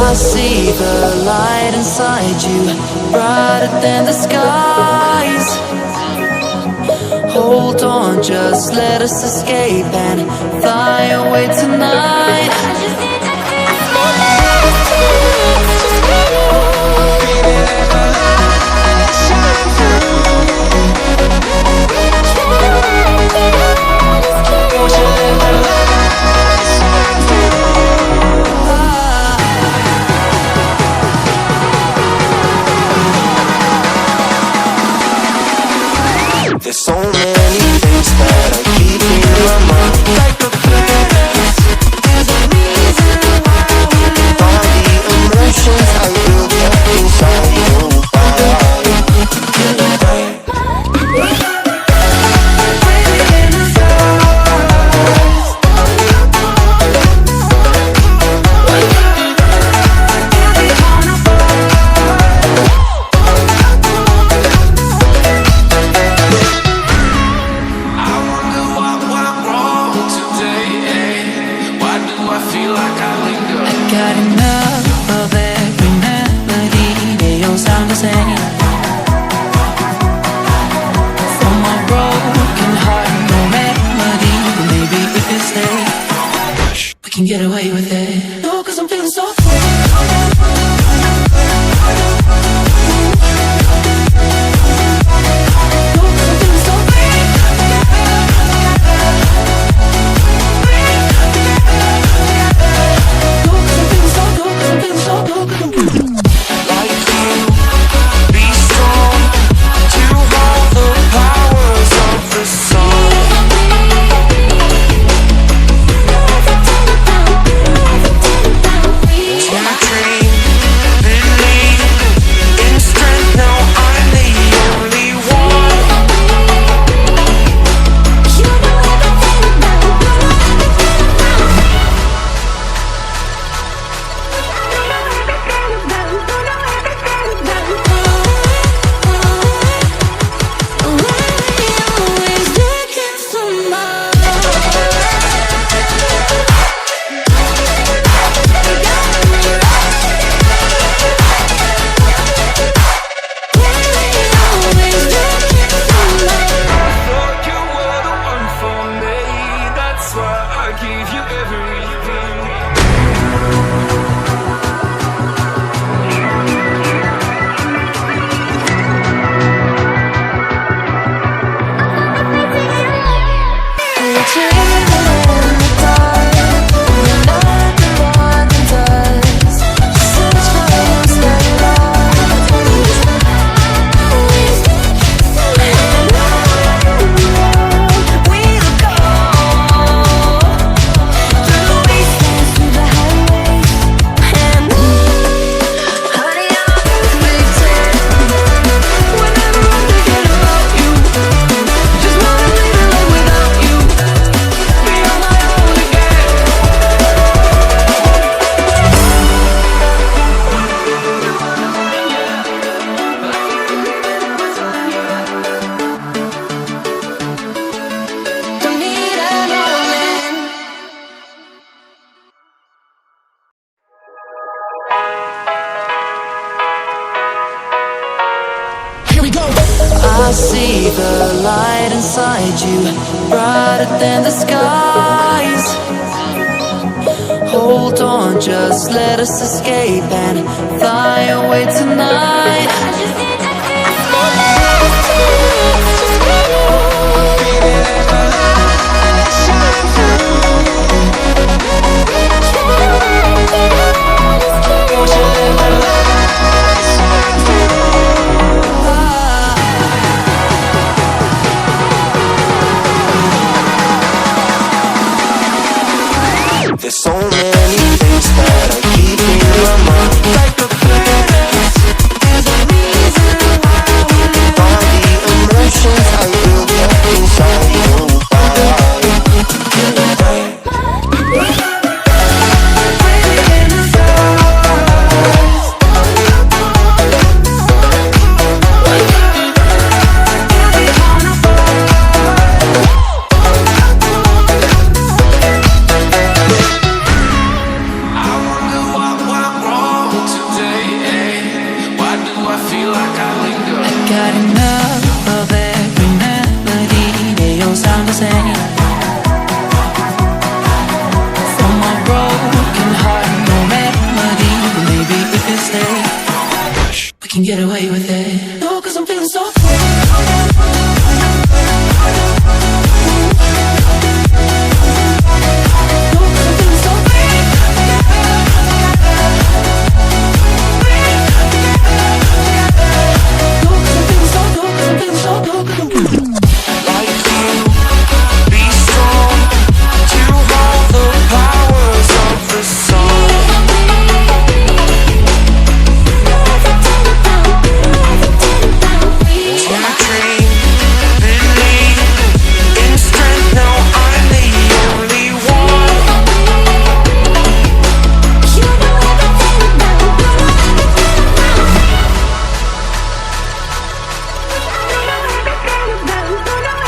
I see the light inside you, brighter than the skies. Hold on, just let us escape and fly away tonight. There's so many things that I keep in my mind, like the planets. There's a reason why we live. All the emotions I built up inside you. Get away with it. No, 'cause I'm feeling so I see the light inside you, brighter than the skies. Hold on, just let us escape and fly away tonight. There's so many things that I keep in my mind, like the planets. There's a reason why we live. All the emotions I built up inside you. can get away with it.